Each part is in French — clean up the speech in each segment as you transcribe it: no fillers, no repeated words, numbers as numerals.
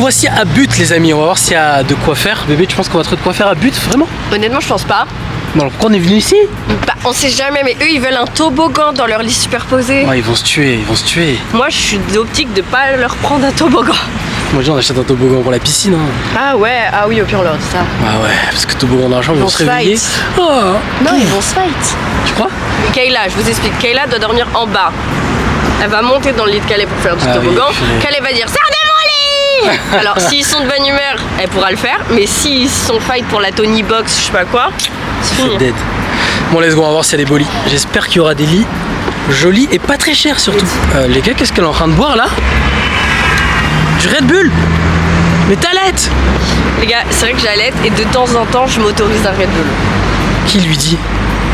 voici à But les amis, on va voir s'il y a de quoi faire. Bébé, tu penses qu'on va trouver de quoi faire à But, vraiment? Honnêtement, je pense pas. Bon, alors pourquoi on est venu ici? Bah, on sait jamais, mais eux, ils veulent un toboggan dans leur lit superposé. Ouais, ils vont se tuer, ils vont se tuer. Moi, je suis d'optique de pas leur prendre un toboggan. Moi, je dis, on achète un toboggan pour la piscine. Hein. Ah ouais, ah oui, au pire, on leur dit ça. Ah ouais, parce que toboggan dans la chambre, ils vont se réveiller. Oh. Non, okay. ils vont se fight. Tu crois? Kayla, je vous explique. Kayla doit dormir en bas. Elle va monter dans le lit de Calais pour faire du toboggan. Oui, Calais va dire, sors de mon lit. Alors, s'ils sont de bonne humeur, elle pourra le faire. Mais s'ils sont fight pour la Tony Box, je sais pas quoi, c'est fini. Dead. Bon, let's go, on va voir s'il y a des beaux lits. J'espère qu'il y aura des lits jolis et pas très chers surtout. Les gars, qu'est-ce qu'elle est en train de boire là? Du Red Bull. Mais t'allaites. Les gars, c'est vrai que j'allaite et de temps en temps, je m'autorise un Red Bull. Qui lui dit?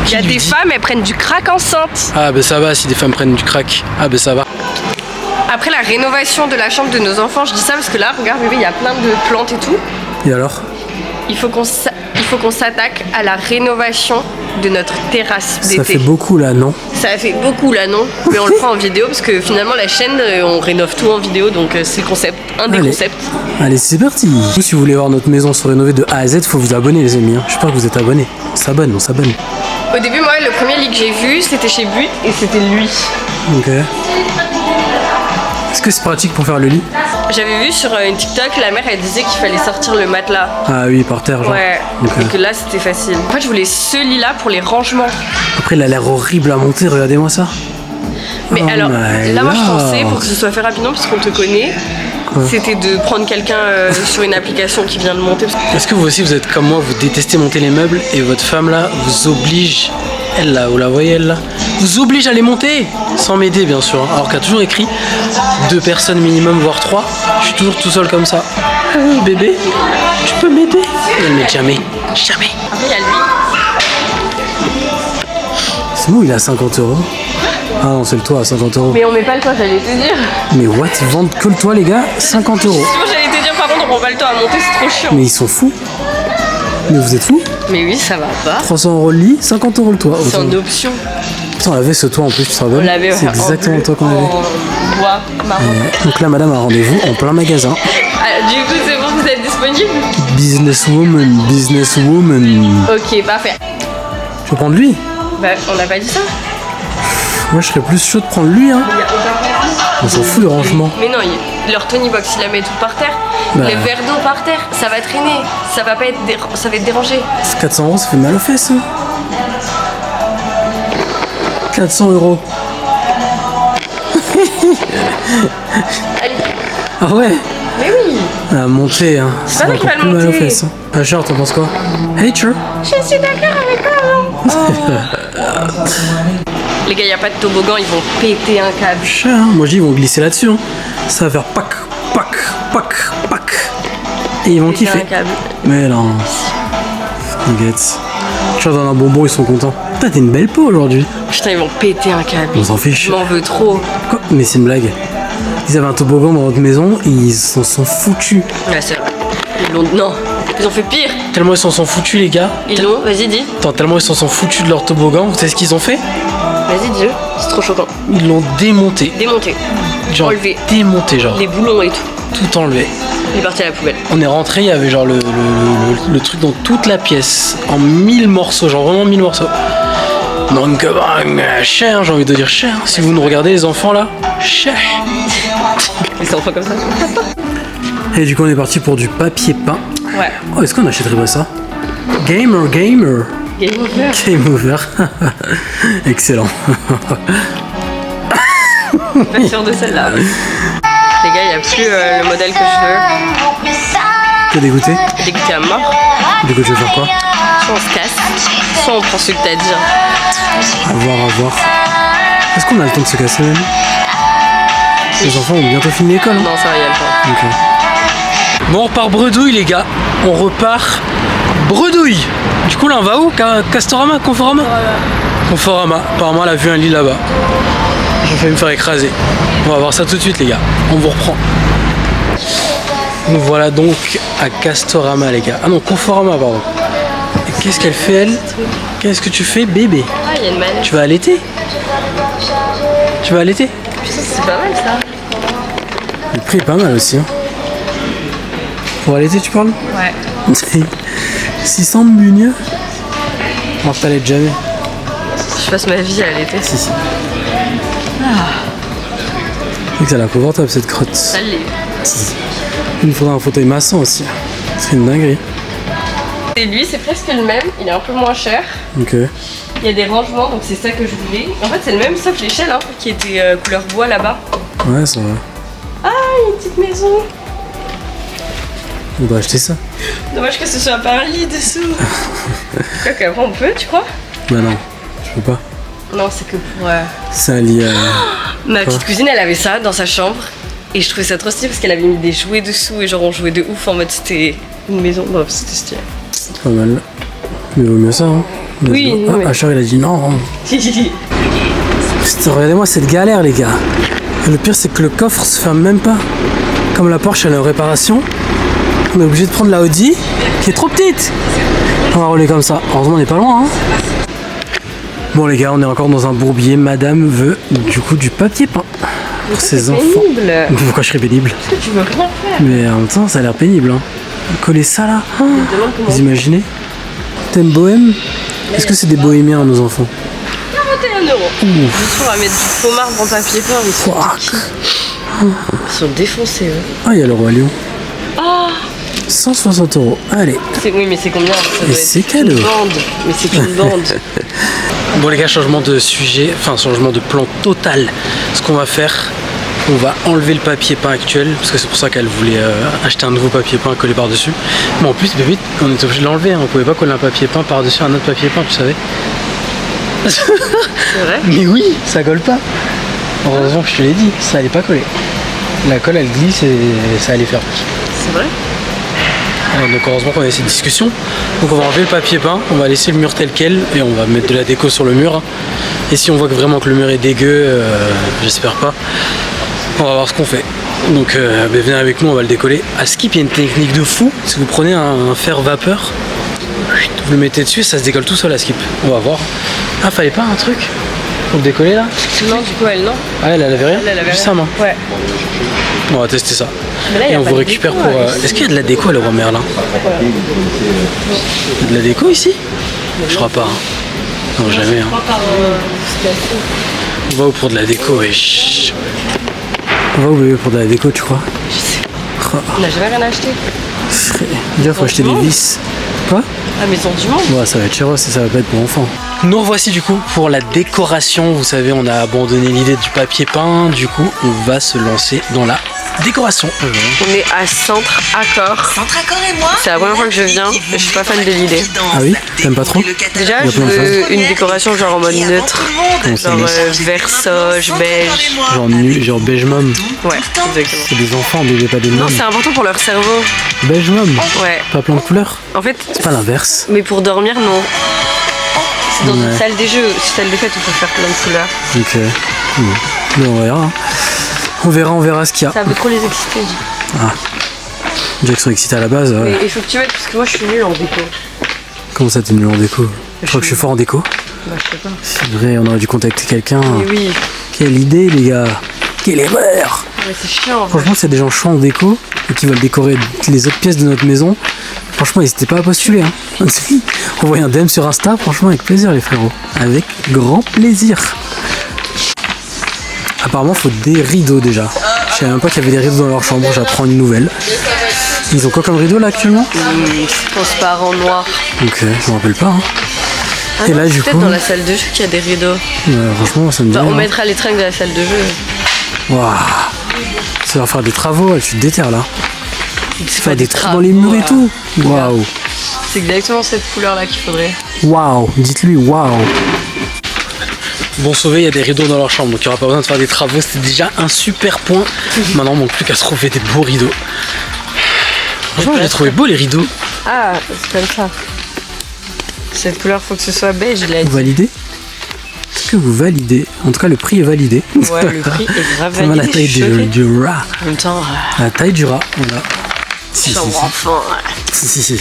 Il y a des femmes, elles prennent du crack enceinte. Ah bah ça va, si des femmes prennent du crack. Ah bah ça va. Après la rénovation de la chambre de nos enfants, je dis ça parce que là, regarde bébé, il y a plein de plantes et tout. Et alors? Il faut qu'on s'attaque à la rénovation de notre terrasse d'été. Ça fait beaucoup là, non? Ça fait beaucoup là, non? Mais on le fera en vidéo parce que finalement la chaîne, on rénove tout en vidéo, donc c'est le concept, un des concepts. Allez, c'est parti. Si vous voulez voir notre maison se rénover de A à Z, faut vous abonner les amis. J'espère que vous êtes abonnés. On s'abonne, on s'abonne. Au début, moi, le premier lit que j'ai vu, c'était chez But et c'était lui. Ok. Est-ce que c'est pratique pour faire le lit? J'avais vu sur une TikTok, la mère elle disait qu'il fallait sortir le matelas. Ah oui, par terre genre. Ouais, okay. Et que là c'était facile. En fait je voulais ce lit là pour les rangements. Après il a l'air horrible à monter, regardez-moi ça. Mais alors, là moi je pensais, pour que ce soit fait rapidement parce qu'on te connaît, c'était de prendre quelqu'un sur une application qui vient de monter. Est-ce que vous aussi vous êtes comme moi, vous détestez monter les meubles et votre femme là vous oblige, elle là, vous la voyez elle là, vous oblige à les monter sans m'aider bien sûr, alors qu'elle a toujours écrit 2 personnes minimum voire 3. Je suis toujours tout seul comme ça. Bébé, tu peux m'aider? Elle m'aide jamais, jamais. Après il y a lui. C'est bon, il est à 50 €. Ah non, c'est le toit à 50 €. Mais on met pas le toit, j'allais te dire. Mais what? Ils vendent que le toit les gars? 50 €. Sinon j'allais te dire par contre on prend pas le toit à monter, c'est trop chiant. Mais ils sont fous. Mais vous êtes fous? Mais oui, ça va pas. 300 € le lit, 50 € le toit. C'est en option. Putain, on avait ce toit en plus, tu te rappelles? On l'avait, c'est exactement le toit qu'on avait. En bois, marron. Donc là, madame a rendez-vous en plein magasin. Ah, du coup, c'est bon, vous êtes disponible? Businesswoman, businesswoman. Ok, parfait. Tu veux prendre lui? Bah, on n'a pas dit ça. Moi, je serais plus chaud de prendre lui, hein. On s'en fout de rangement. Mais non, leur Tony Box, il la met tout par terre. Bah. Les verres d'eau par terre, ça va traîner. Ça va pas être ça va être dérangé. 400 €, ça fait mal aux fesses. Hein. 400 €. Allez. Ah ouais? Mais oui. À monter, hein. C'est pas encore mal plus mal aux monter. fesses. Hein. Pas cher, t'en penses quoi? Hey, Cher. Je suis d'accord avec toi. Les gars, y a pas de toboggan, ils vont péter un câble. Cher, hein. Moi je dis, ils vont glisser là-dessus. Hein. Ça va faire pac, pac, pac, pac. Et ils vont Péter kiffer. un câble. Mais non. T'inquiète. Tu leur donnes un bonbon, ils sont contents. Putain, t'as une belle peau aujourd'hui. Putain, ils vont péter un câble. On s'en fiche. Je m'en veux trop. Quoi? Mais c'est une blague. Ils avaient un toboggan dans votre maison et ils s'en sont foutus. Ouais, c'est vrai. Non, ils ont fait pire. Tellement ils s'en sont foutus, les gars. Ils l'ont, vas-y, dis. Attends, tellement ils s'en sont foutus de leur toboggan. Vous savez ce qu'ils ont fait? Vas-y, dis-le. C'est trop choquant. Ils l'ont démonté. Démonté. Genre, Enlevé. démonté, genre. Les boulons et tout. Tout enlevé. Il est parti à la poubelle. On est rentré, il y avait genre le truc dans toute la pièce. En 1000 morceaux, genre vraiment 1000 morceaux. Donc, cher, j'ai envie de dire cher. Si vous nous regardez, les enfants là, cher. Les enfants comme ça. Et du coup, on est parti pour du papier peint. Ouais. Oh, est-ce qu'on achèterait pas ça? Gamer. Game over. Game over. Excellent. Pas sûr de celle-là. Les gars, il n'y a plus le modèle que je veux. T'es dégoûté? Dégoûté à mort. Du coup, tu veux faire quoi? Soit on se casse, soit on prend celui que t'as dit. À voir. Est-ce qu'on a le temps de se casser même? Les enfants ont bientôt fini l'école. Non, ça va, il y a le temps. Ok. Bon, on repart bredouille, les gars. On repart bredouille. Du coup, là, on va où? Castorama? Conforama? Conforama. Apparemment, elle a vu un lit là-bas. J'ai failli me faire écraser. On va voir ça tout de suite, les gars. On vous reprend. Nous voilà donc à Castorama, les gars. Ah non, Conforama, pardon. Et qu'est-ce qu'elle fait, elle? Qu'est-ce que tu fais, bébé? Ah, il y a une manette. Tu vas allaiter? Tu vas allaiter? Putain, c'est pas mal ça. Le prix est pas mal aussi. Hein. Pour l'été, tu parles? Ouais. 600 de mieux. On t'allait jamais. Je passe ma vie à l'été. Si. C'est que ça a l'air confortable cette crotte. Ça l'est. Il me faudra un fauteuil massant aussi. C'est une dinguerie. Et lui, c'est presque le même. Il est un peu moins cher. Ok. Il y a des rangements, donc c'est ça que je voulais. En fait, c'est le même sauf l'échelle hein, qui était couleur bois là-bas. Ouais, ça va. Ah, une petite maison. On doit acheter ça. Dommage que ce soit pas un lit dessous. Quoi qu'après on peut, tu crois? Bah non, je peux pas. Non, c'est que pour... C'est un lit Ma petite cousine, elle avait ça dans sa chambre. Et je trouvais ça trop stylé parce qu'elle avait mis des jouets dessous et genre on jouait de ouf en mode c'était une maison. Bon, c'était stylé. Pas mal. Mais vaut mieux ça, hein. Oui, Ah, oui. Achard, il a dit non. Putain, regardez-moi cette galère, les gars. Et le pire, c'est que le coffre se ferme même pas. Comme la Porsche, elle est en réparation. On est obligé de prendre la Audi, qui est trop petite. On va rouler comme ça. Heureusement, on n'est pas loin, hein. Bon, les gars, on est encore dans un bourbier. Madame veut, du coup, du papier peint pour ses enfants. Pénible. Pourquoi je serais pénible? Parce que tu veux rien faire. Mais en même temps, ça a l'air pénible, hein. Coller ça, là. Je me demande comment. Vous imaginez? Thème bohème? Est-ce que c'est des bohémiens, nos enfants? 41 €. Juste pour mettre du faux marbre en papier peint. Fuck. Ils sont défoncés, eux. Ah, il y a le roi lion. Ah 160 €. Allez. Oui, mais c'est combien? Ça Et doit c'est être cadeau. une bande. Mais c'est une bande. Bon, les gars, changement de sujet, enfin, changement de plan total. Ce qu'on va faire, on va enlever le papier peint actuel, parce que c'est pour ça qu'elle voulait acheter un nouveau papier peint collé par-dessus. Mais en plus, bébé, on était obligé de l'enlever. Hein. On pouvait pas coller un papier peint par-dessus un autre papier peint, tu savais? C'est vrai? Mais oui, ça colle pas. Heureusement que je te l'ai dit, ça allait pas coller. La colle, elle glisse et ça allait faire. C'est vrai? Donc heureusement qu'on a cette discussion. Donc on va enlever le papier peint, on va laisser le mur tel quel et on va mettre de la déco sur le mur. Et si on voit que vraiment que le mur est dégueu, j'espère pas, on va voir ce qu'on fait. Donc venez avec nous, on va le décoller. À Skip, il y a une technique de fou. Si vous prenez un fer vapeur, vous le mettez dessus et ça se décolle tout seul à Skip. On va voir. Ah, fallait pas un truc pour le décoller là? Non, du coup, elle, non. Ah, elle avait rien? Elle avait Juste rien. sa main. Ouais. On va tester ça. Mais là, y Et a on pas vous de récupère déco, pour... ouais. Est-ce qu'il y a de la déco à Leroy Merlin? Il y a de la déco ici? Je crois pas. Hein. Non, jamais. Hein. On va où pour de la déco, wesh? On va où, bébé, pour de la déco, tu crois? On n'a jamais rien acheté. Déjà, faut acheter des vis. Quoi? La maison du monde. Ouais, ça va être chéros et ça va pas être pour enfants. Nous revoici du coup pour la décoration. Vous savez, on a abandonné l'idée du papier peint. Du coup, on va se lancer dans la décoration. On est à Centre Accord. C'est la première fois que je viens et je suis pas fan de l'idée. Ah oui? T'aimes pas trop? Déjà, Il y a je plein de veux une décoration genre en mode neutre. Comment ça, Genre neutre? vert sauge, beige. Genre nu, genre beige mom. Ouais, exactement. C'est des enfants, bébé, pas des Non, mômes. c'est important pour leur cerveau. Beige mom? Ouais. Pas plein de couleurs? En fait, C'est pas l'inverse. mais pour dormir, non. C'est dans Ouais. une salle des jeux, salle des fêtes, il faut faire plein de couleurs. Ok. Bon. Mais on verra. Hein. On verra ce qu'il y a. Ça veut trop les exciter. Déjà qu'ils sont excités à la base. Mais il faut que tu m'aides parce que moi je suis nulle en déco. Comment ça, t'es nul en déco? Je crois que je suis fort en déco. Bah, je sais pas. C'est vrai, on aurait dû contacter quelqu'un. Mais oui, Quelle idée, les gars. Quelle erreur. mais c'est chiant. Franchement, s'il y a des gens chauds en déco et qui veulent décorer les autres pièces de notre maison, franchement, n'hésitez pas à postuler. Hein. Envoyez un DM sur Insta, franchement, avec plaisir, les frérots. Avec grand plaisir. Apparemment, faut des rideaux déjà. Je savais même pas qu'il y avait des rideaux dans leur chambre, j'apprends une nouvelle. Ils ont quoi comme rideau là actuellement? Transparent noir. Ok, je me rappelle pas. Hein. Ah Et non, là, c'est du peut-être coup, dans la salle de jeu qu'il y a des rideaux. franchement, ça me dit Bah, on rien. mettra les trinques de la salle de jeu. Waouh. Ça va faire des travaux, tu te déterres là. C'est Faire des trous dans les murs et tout. Waouh. C'est exactement cette couleur là qu'il faudrait. Waouh. Dites-lui waouh. Bon, sauvé, il y a des rideaux dans leur chambre, donc il n'y aura pas besoin de faire des travaux. C'était déjà un super point. Maintenant, il manque plus qu'à se trouver des beaux rideaux. Franchement, je les trouvais beaux les rideaux. Ah, c'est comme ça. Cette couleur, faut que ce soit beige, il a dit. Vous validez? Est-ce que vous validez? En tout cas, le prix est validé. Ouais, le prix est grave Ça va la validé, taille je suis choquée. du rat. En même temps, La taille du rat, voilà. Si, chambre enfant. si.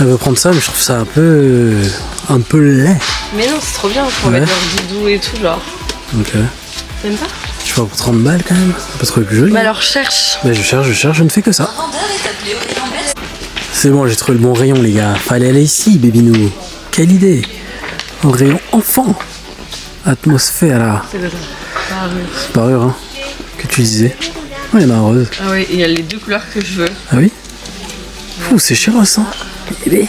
Elle veut prendre ça, mais je trouve ça un peu laid. Mais non, c'est trop bien pour Ouais. mettre leur doudou et tout, genre. Ok. T'aimes pas? Je sais pas, pour 30 balles quand même. On peut trouver plus joli. Mais alors cherche. Bah je cherche, je ne fais que ça. C'est bon, j'ai trouvé le bon rayon les gars. Fallait aller ici, bébinou. Quelle idée. Un rayon enfant. Atmosphère là. C'est le Parure, hein. Que tu disais. Oh, il y en a un rose. Ah oui, il y a les deux couleurs que je veux. Ah oui. Ouh, c'est chéros, hein. Bébé.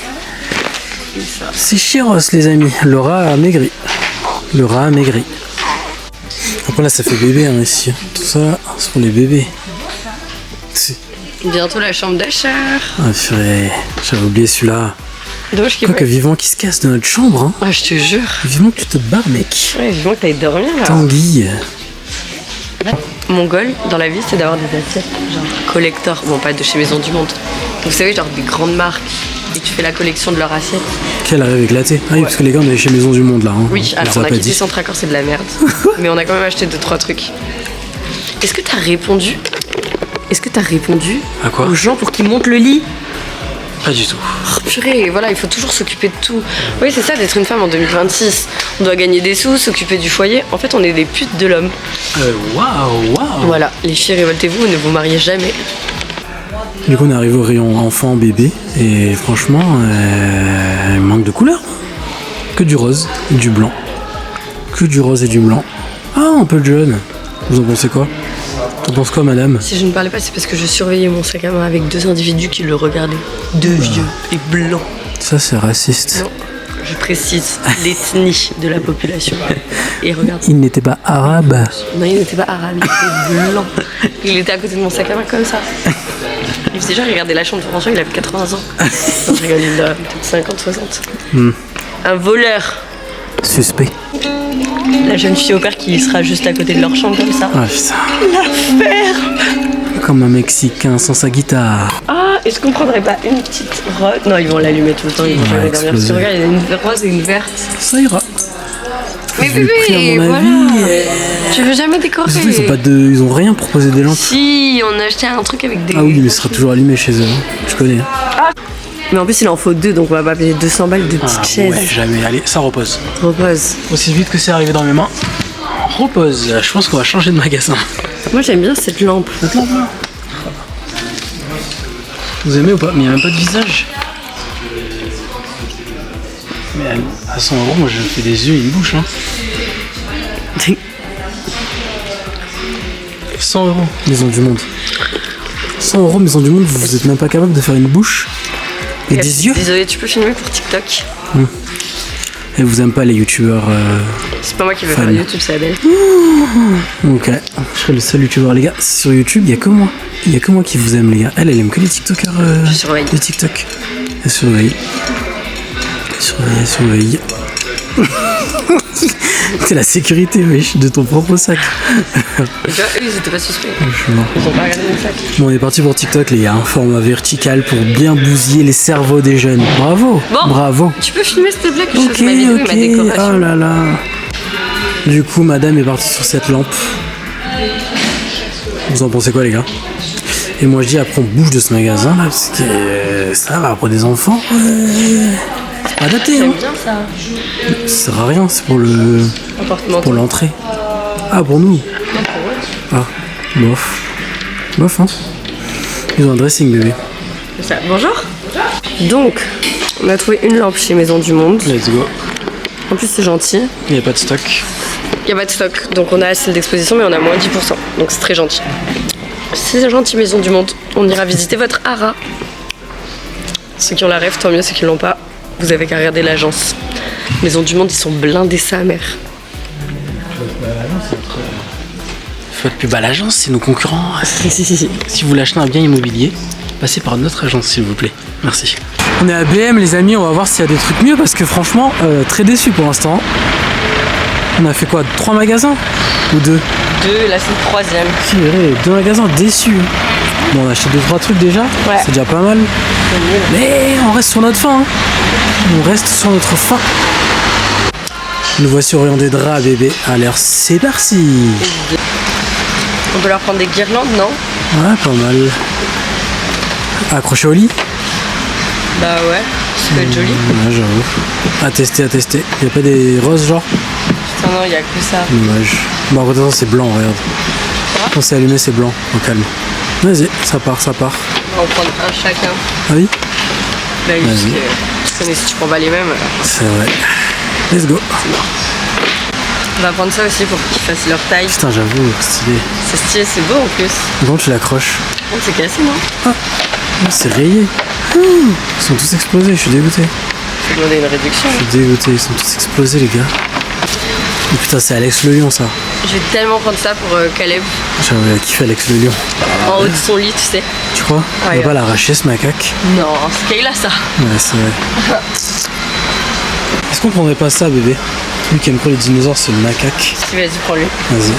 C'est chéros, les amis. Le rat a maigri. Le rat a maigri. Après là, ça fait bébé, hein, ici. Tout ça, c'est pour les bébés. Bientôt la chambre d'Asher. Ah, purée. J'avais oublié celui-là. Dommage qu'il Quoi que vivement qui se casse de notre chambre, hein. Ah, je te jure. Vivement que tu te barres, mec. Ouais, vivement que t'ailles dormir là. Tanguy. Mon goal dans la vie, c'est d'avoir des assiettes genre collector. Bon, pas de chez Maison du Monde. Vous savez, genre des grandes marques. Et tu fais la collection de leurs assiettes. Quel rêve éclaté. Ah oui, parce que les gars, on est chez Maison du Monde là. Hein. Oui, alors Ça on a pas quitté dit. Centracor, c'est de la merde. Mais on a quand même acheté 2-3 trucs. Est-ce que t'as répondu À quoi aux gens pour qu'ils montent le lit? Pas du tout. Oh, purée, voilà, il faut toujours s'occuper de tout. Oui, c'est ça d'être une femme en 2026. On doit gagner des sous, s'occuper du foyer. En fait, on est des putes de l'homme. Waouh. Voilà, les filles, révoltez-vous, ne vous mariez jamais. Du coup, on est arrivé au rayon enfant, bébé. Et franchement, il manque de couleurs. Que du rose et du blanc. Que du rose et du blanc. Ah, un peu de jaune. Vous en pensez quoi? T'en penses quoi, madame? Si je ne parlais pas, c'est parce que je surveillais mon sac à main avec 2 individus qui le regardaient. 2 vieux et blancs. Ça, c'est raciste. Non, je précise l'ethnie de la population. Et regarde. Il n'était pas arabe. Non, il n'était pas arabe, il était blanc. Il était à côté de mon sac à main comme ça. Il faisait genre regarder la chambre de François, il avait 80 ans. Non, je rigole, il a peut-être 50, 60. Un voleur. Suspect. La jeune fille au père qui sera juste à côté de leur chambre comme ça. Ah putain. La ferme. Comme un Mexicain sans sa guitare. Ah, est-ce qu'on prendrait pas une petite rose? Non, ils vont l'allumer tout le temps, ils vont jamais dormir. Parce que regarde, il y a une rose et une verte. Ça ira. Mais Je l'ai pris, à bébé, mon voilà. avis. Tu veux jamais décorer? Surtout, ils ont rien pour poser des lampes. Si, on a acheté un truc avec des... Ah oui, mais ce sera toujours allumé chez eux. Hein. Je connais. Mais en plus, il en faut 2, donc on va pas payer 200 balles de petites chaises. Ouais, jamais. Allez, ça repose. Repose. Aussi vite que c'est arrivé dans mes mains. Repose. Je pense qu'on va changer de magasin. Moi, j'aime bien cette lampe. Cette lampe là. Vous aimez ou pas? Mais il n'y a même pas de visage. Mais à 100 €, moi je fais des yeux et une bouche. Hein. 100 €, Maison du Monde. 100 € Maison du Monde, vous êtes même pas capable de faire une bouche et des yeux? Désolé, tu peux filmer pour TikTok? Et vous aimez pas les youtubeurs C'est pas moi qui veux Fan. faire YouTube, c'est Adèle. Ok, je serai le seul youtubeur les gars. Sur YouTube, il y a que moi. Il y a que moi qui vous aime les gars. Elle aime que les tiktokers Je surveille. de TikTok. Elle surveille. Elle surveille. C'est la sécurité, wesh, de ton propre sac. Et tu vois, eux, ils étaient pas suspects. Je suis mort. Ils ont pas regardé mon sac. Bon, on est parti pour TikTok les gars, un format vertical pour bien bousiller les cerveaux des jeunes. Bravo, Bon. bravo. Tu peux filmer s'il te plaît que je Ok, fasse ma vidéo et ma ok, décoration? oh là là. Du coup, madame est partie sur cette lampe. Vous en pensez quoi les gars? Et moi je dis après on bouge de ce magasin là parce que ça va pour des enfants. C'est pas adapté hein. J'aime bien ça. Ça sert à rien, c'est pour le Appartement. pour l'entrée. Ah pour nous. Ah, bof. Bof hein. Ils ont un dressing bébé. C'est ça. Bonjour. Donc, on a trouvé une lampe chez Maison du Monde. Let's go. En plus, c'est gentil. Il n'y a pas de stock. Il n'y a pas de stock, donc on a assez d'exposition, mais on a moins 10%. Donc c'est très gentil. C'est gentil, Maison du Monde. On ira visiter votre hara. Ceux qui ont la rêve, tant mieux. Ceux qui l'ont pas, vous avez qu'à regarder l'agence. Maison du Monde, ils sont blindés sa mère. Faut être plus bas l'agence, c'est nos concurrents. Si vous voulez acheter un bien immobilier, passez par notre agence s'il vous plaît. Merci. On est à BM les amis, on va voir s'il y a des trucs mieux parce que franchement, très déçu pour l'instant. On a fait quoi? 3 magasins? Ou 2? 2, là c'est le 3e. Purée, 2 magasins déçus. Bon, on a acheté 2-3 trucs déjà, Ouais. c'est déjà pas mal. Mais on reste sur notre faim. Hein. On reste sur notre faim. Nous voici au rayon des draps bébé. Alors c'est parti. On peut leur prendre des guirlandes, non? Ouais, pas mal. Accroché au lit? Bah ouais, ça peut être joli. Ouais, j'avoue. À tester, à tester. Y'a pas des roses genre? Putain, non, il y a que ça. Dommage. Bon, en fait, c'est blanc, regarde. Quand c'est allumé, c'est blanc. Au calme. Vas-y, ça part, ça part. On va en prendre un chacun. Ah oui? Bah oui, parce que tu connais, si tu prends pas les mêmes. C'est vrai. Let's go. On va prendre ça aussi pour qu'ils fassent leur taille. Putain, j'avoue, stylé. C'est stylé, c'est beau en plus. Comment tu l'accroches? Oh, c'est cassé, non? Ah, c'est rayé. Ils sont tous explosés, je suis dégoûté. Je vais demander une réduction. Je suis dégoûté, ils sont tous explosés, les gars. Oh, putain, c'est Alex le Lion, ça. Je vais tellement prendre ça pour Caleb. J'avais kiffé Alex le Lion. En haut de son lit, tu sais. Tu crois? On va pas l'arracher, ce macaque? Non, c'est Kayla, ça. Ouais, c'est vrai. Est-ce qu'on prendrait pas ça, bébé? Lui qui aime trop les dinosaures, c'est le macaque. Si, vas-y, prends-le. Vas-y.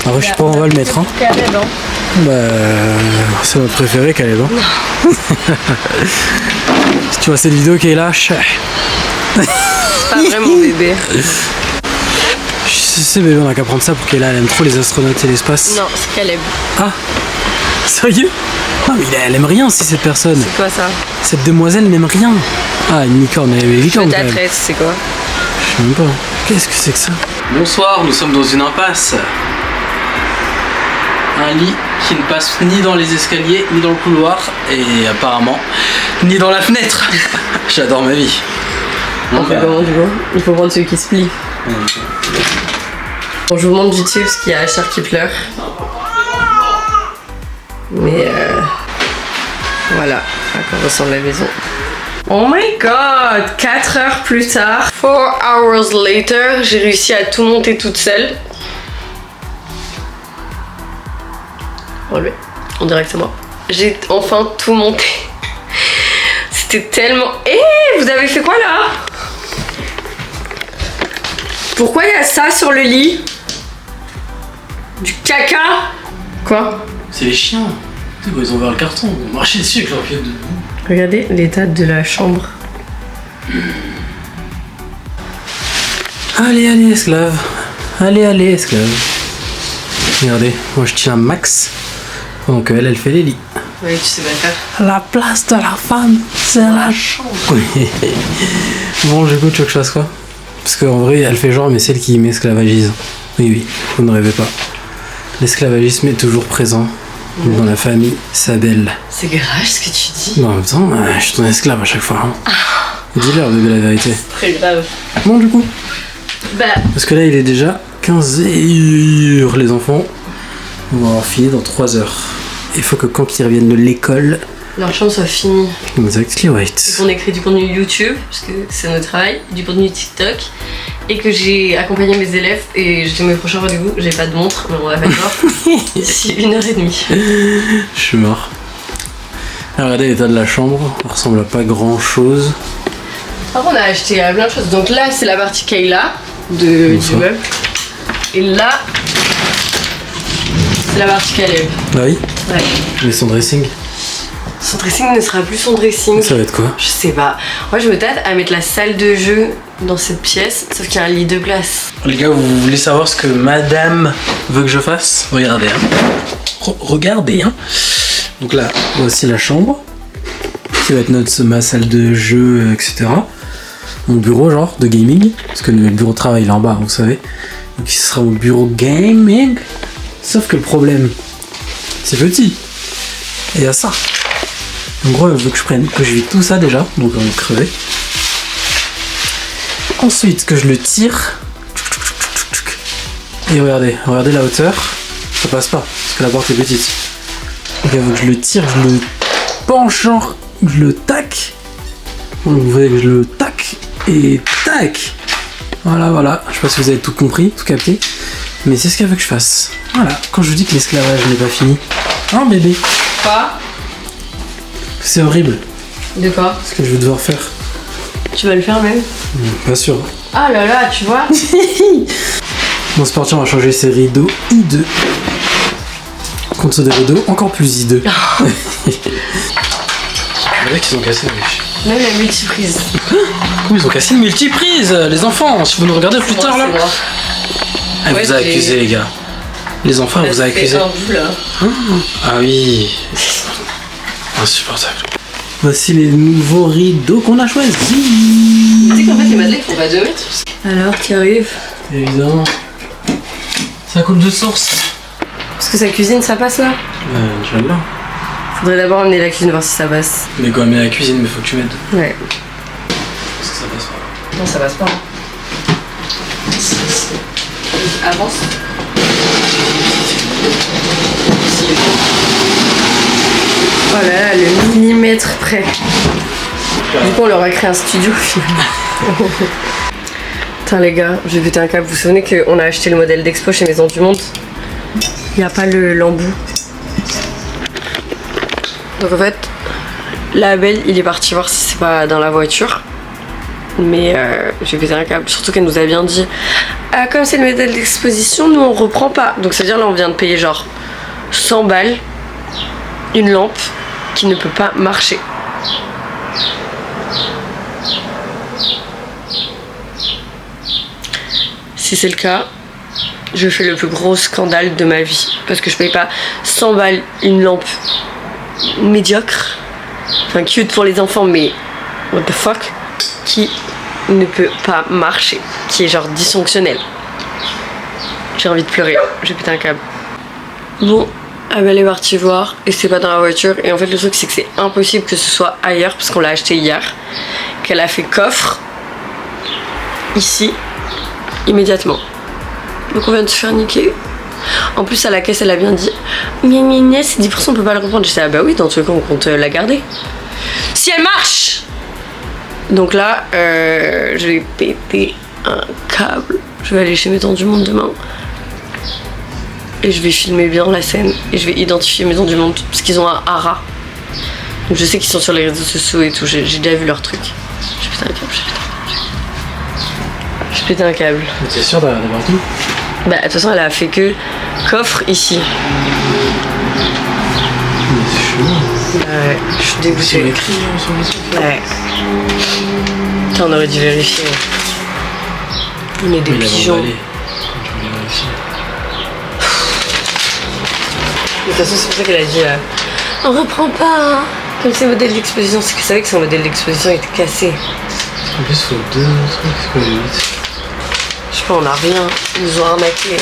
Alors, je sais pas où on va le mettre, hein. Caleb, hein. Bah, c'est notre préféré, Caleb. Hein. Si tu vois cette vidéo qui est là, C'est pas vrai mon bébé. Je sais, bébé, on a qu'à prendre ça pour qu'elle aime trop les astronautes et l'espace. Non, c'est Caleb. Ah, sérieux? Ah, mais elle aime rien, si cette personne. C'est quoi ça? Cette demoiselle n'aime rien. Ah, une licorne, mais licorne quand même. Ta tresse, c'est quoi? Je sais même pas. Qu'est-ce que c'est que ça? Bonsoir, nous sommes dans une impasse. Un lit qui ne passe ni dans les escaliers, ni dans le couloir, et apparemment, ni dans la fenêtre. J'adore ma vie. On fait comment du coup? Il faut prendre celui qui se plie. Bon, je vous montre vite fait parce qu'il y a Cher qui pleure. Mais voilà à quoi ressemble la maison. Oh my god! 4 heures plus tard, 4 hours later, j'ai réussi à tout monter toute seule. Relevé. On dirait que c'est moi. J'ai enfin tout monté. C'était tellement... vous avez fait quoi là? Pourquoi il y a ça sur le lit? Du caca? Quoi? C'est les chiens. Tu sais, quand ils ont ouvert le carton, ils ont marché dessus avec leur pied debout. Regardez l'état de la chambre. Allez, allez, esclave. Allez, allez, esclave. Regardez, moi je tiens max. Donc elle fait les lits. Oui, tu sais pas faire. La place de la femme, c'est la chambre. Oui. Bon, du coup, tu veux que je fasse quoi? Parce qu'en vrai, elle fait genre, mais c'est elle qui m'esclavagise. Oui, oui, vous ne rêvez pas. L'esclavagisme est toujours présent dans la famille Sabel. C'est grave ce que tu dis. Bon, en même temps, je suis ton esclave à chaque fois. Hein. Dis-leur, bébé, la vérité. Très grave. Bon, du coup. Bah. Parce que là, il est déjà 15h. Les enfants vont avoir fini dans 3 heures. Il faut que quand ils reviennent de l'école, leur chambre soit finie. Exactly right. On écrit du contenu YouTube, parce que c'est notre travail, du contenu TikTok, et que j'ai accompagné mes élèves, et j'ai mes prochains rendez-vous, j'ai pas de montre, mais on va faire voir d'ici 1h30. Je suis mort. Alors, regardez l'état de la chambre, ça ressemble à pas grand chose. Par contre, on a acheté plein de choses. Donc là, c'est la partie Kayla du meuble. Et là, c'est la partie Caleb. Ah oui? Ouais. Mais son dressing? Son dressing ne sera plus son dressing. Ça va être quoi? Je sais pas. Moi, je me tâte à mettre la salle de jeu dans cette pièce, sauf qu'il y a un lit de place. Les gars, vous voulez savoir ce que madame veut que je fasse? Regardez, hein. Regardez, hein. Donc là, voici la chambre, qui va être ma salle de jeu, etc. Mon bureau, genre, de gaming. Parce que le bureau de travail, il est en bas, vous savez. Donc, ce sera mon bureau gaming. Sauf que le problème, c'est petit. Et il y a ça. En gros, elle veut que je vide tout ça déjà. Donc, on va crever. Ensuite, que je le tire. Et regardez la hauteur. Ça passe pas, parce que la porte est petite. Donc, elle veut que je le tire, je le penche, genre, je le tac. Vous voyez que je le tac. Et tac. Voilà. Je sais pas si vous avez tout compris, tout capté. Mais c'est ce qu'elle veut que je fasse. Voilà. Quand je vous dis que l'esclavage n'est pas fini. Hein, bébé? Quoi? C'est horrible. De quoi? Ce que je vais devoir faire. Tu vas le faire même? Pas sûr. Ah là là, tu vois. Bon, c'est parti, on va changer ces rideaux hideux. Contre des rideaux encore plus hideux. Les mecs, ils ont cassé, wesh. Même la multiprise. Comment ils ont cassé une multiprise? Les enfants, si vous nous regardez plus tard là. Elle vous a accusé, les gars. Les enfants, elle vous a accusé. Ah oui. Insupportable. Voici les nouveaux rideaux qu'on a choisis. Tu sais qu'en fait, les matelas, ils font pas 2 mètres. Alors, qui arrive? Évidemment. Ça coule de source. Parce que sa cuisine, ça passe là? Tu vas bien. Faudrait d'abord amener la cuisine, voir si ça passe. Mais quand même la cuisine, mais faut que tu m'aides. Ouais. Parce que ça passe pas. Non, ça passe pas. Avance. Oh là là, le millimètre près. Du coup, on leur a créé un studio finalement. Putain, les gars, je vais péter un câble. Vous vous souvenez qu'on a acheté le modèle d'expo chez Maison du Monde? Il n'y a pas l'embout. Donc en fait, la belle, il est parti voir si c'est pas dans la voiture. Mais j'ai pété un câble. Surtout qu'elle nous a bien dit comme c'est le modèle d'exposition, nous on reprend pas. Donc c'est à dire là on vient de payer genre 100 balles une lampe qui ne peut pas marcher. Si c'est le cas, je fais le plus gros scandale de ma vie. Parce que je paye pas 100 balles une lampe médiocre, enfin cute pour les enfants, mais what the fuck, qui ne peut pas marcher, qui est genre dysfonctionnel. J'ai envie de pleurer, j'ai pété un câble. Bon, elle est partie voir et c'est pas dans la voiture. Et en fait le truc c'est que c'est impossible que ce soit ailleurs parce qu'on l'a acheté hier. Qu'elle a fait coffre ici immédiatement. Donc on vient de se faire niquer. En plus à la caisse elle a bien dit gna gna gna, c'est 10%, on peut pas le reprendre. Je dis ah bah oui, dans tous les cas on compte la garder. Si elle marche. Donc là je vais péter un câble. Je vais aller chez Maison du Monde demain. Et je vais filmer bien la scène. Et je vais identifier Maison du Monde. Parce qu'ils ont un hara. Donc je sais qu'ils sont sur les réseaux sociaux et tout. J'ai déjà vu leur truc. J'ai pété un câble, j'ai pété un câble. Mais t'es sûr d'avoir tout? Bah de toute façon elle a fait que coffre ici. Mais c'est chelou. Ouais, je suis dégoûtée. C'est écrit sur les trucs. Ouais. Putain, on aurait dû vérifier. On est des pigeons. De toute façon c'est pour ça qu'elle a dit on reprend pas hein. Comme c'est modèle d'exposition, c'est que savait que son modèle d'exposition était cassé. En plus il faut 2 trucs, c'est quoi les 8? Je sais pas, on a rien, ils nous ont arnaqué.